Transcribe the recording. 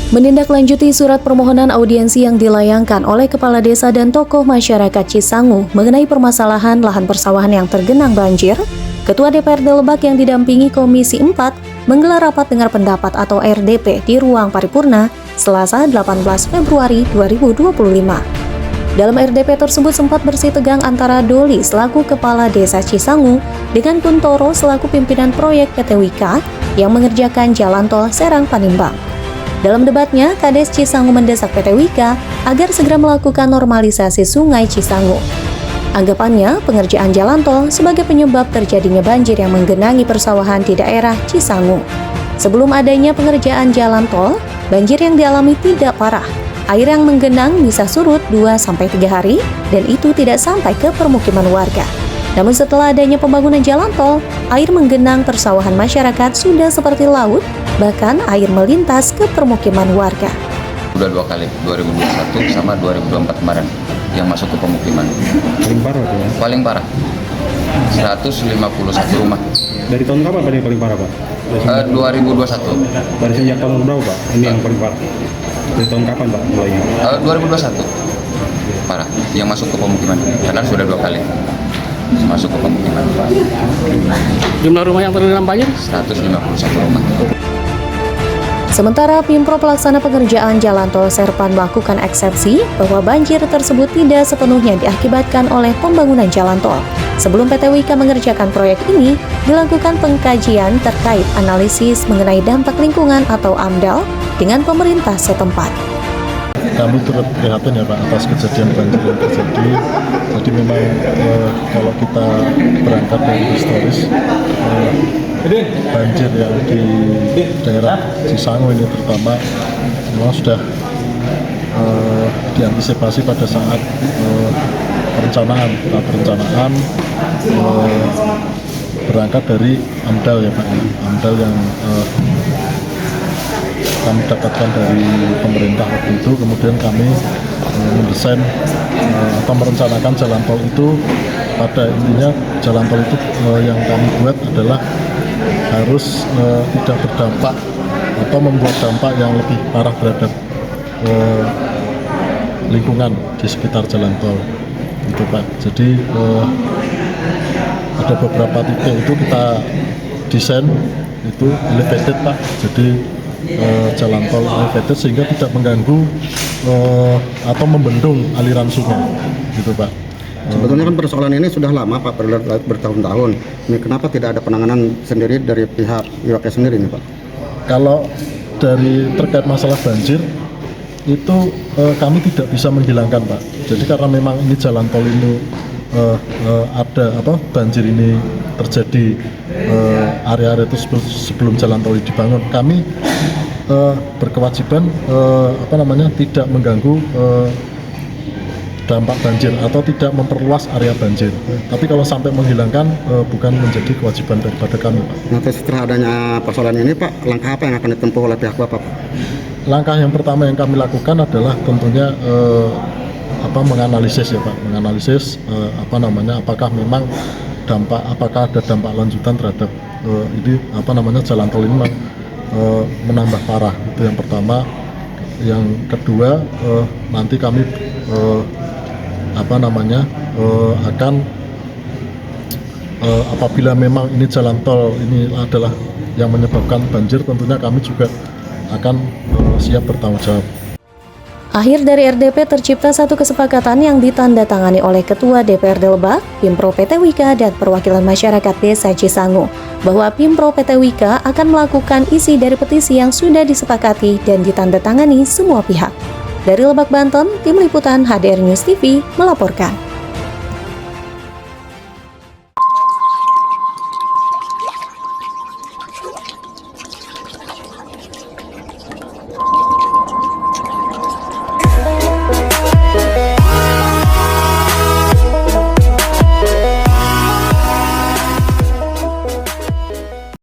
Menindaklanjuti surat permohonan audiensi yang dilayangkan oleh Kepala Desa dan tokoh masyarakat Cisangu mengenai permasalahan lahan persawahan yang tergenang banjir, Ketua DPRD Lebak yang didampingi Komisi 4 menggelar rapat dengar pendapat atau RDP di ruang paripurna Selasa 18 Februari 2025. Dalam RDP tersebut sempat bersih tegang antara Doli selaku Kepala Desa Cisangu dengan Kuntoro selaku pimpinan proyek PT Wika yang mengerjakan jalan tol Serang Panimbang. Dalam debatnya, Kades Cisangu mendesak PT Wika agar segera melakukan normalisasi Sungai Cisangu. Anggapannya, pengerjaan jalan tol sebagai penyebab terjadinya banjir yang menggenangi persawahan di daerah Cisangu. Sebelum adanya pengerjaan jalan tol, banjir yang dialami tidak parah. Air yang menggenang bisa surut 2-3 hari dan itu tidak sampai ke permukiman warga. Namun setelah adanya pembangunan jalan tol, air menggenang persawahan masyarakat sudah seperti laut, bahkan air melintas ke permukiman warga. Sudah 2 kali, 2021 sama 2024 kemarin yang masuk ke pemukiman. Paling parah tuh ya? Paling parah, 151 rumah. Dari tahun kapan paling parah Pak? 2021. Dari sejak tahun berapa Pak? Ini yang paling parah. Dari tahun kapan Pak mulainya? 2021 parah, yang masuk ke pemukiman, karena sudah 2 kali masuk ke pemukiman. Jumlah rumah yang terendam banjir? 151 rumah. Sementara Pimpro pelaksana pengerjaan jalan tol Serpan melakukan eksepsi bahwa banjir tersebut tidak sepenuhnya diakibatkan oleh pembangunan jalan tol. Sebelum PT Wika mengerjakan proyek ini, dilakukan pengkajian terkait analisis mengenai dampak lingkungan atau AMDAL dengan pemerintah setempat. Kami turut prihatin ya Pak atas kejadian banjir yang terjadi. Jadi memang kalau kita berangkat dari historis, banjir yang di daerah Cisangu ini terutama memang sudah diantisipasi pada saat perencanaan berangkat dari AMDAL ya Pak, AMDAL yang kami dapatkan dari pemerintah waktu itu. Kemudian kami mendesain atau merencanakan jalan tol itu. Pada intinya jalan tol itu yang kami buat adalah harus tidak berdampak atau membuat dampak yang lebih parah terhadap lingkungan di sekitar jalan tol itu Pak. Jadi ada beberapa titik itu kita desain itu elevated Pak. Jadi jalan tol elevated sehingga tidak mengganggu atau membendung aliran sungai gitu Pak. Sebetulnya kan persoalan ini sudah lama Pak, bertahun-tahun. Ini kenapa tidak ada penanganan sendiri dari pihak IWAK sendiri nih Pak? Kalau dari terkait masalah banjir itu kami tidak bisa menghilangkan Pak. Jadi karena memang ini jalan tol ini ada banjir ini terjadi area-area itu sebelum jalan tol dibangun, kami berkewajiban tidak mengganggu dampak banjir atau tidak memperluas area banjir. Tapi kalau sampai menghilangkan bukan menjadi kewajiban daripada kami Pak. Nanti setelah adanya persoalan ini Pak, langkah apa yang akan ditempuh oleh pihak Bapak? Langkah yang pertama yang kami lakukan adalah tentunya menganalisis ya Pak, menganalisis apakah memang apakah ada dampak lanjutan terhadap jalan tol ini menambah parah. Itu yang pertama. Yang kedua, nanti kami akan apabila memang ini jalan tol ini adalah yang menyebabkan banjir, tentunya kami juga akan siap bertanggung jawab. Akhir dari RDP tercipta satu kesepakatan yang ditandatangani oleh Ketua DPRD Lebak, Pimpro PT Wika, dan perwakilan masyarakat Desa Cisangu, bahwa Pimpro PT Wika akan melakukan isi dari petisi yang sudah disepakati dan ditandatangani semua pihak. Dari Lebak, Banten, Tim Liputan HDR News TV melaporkan.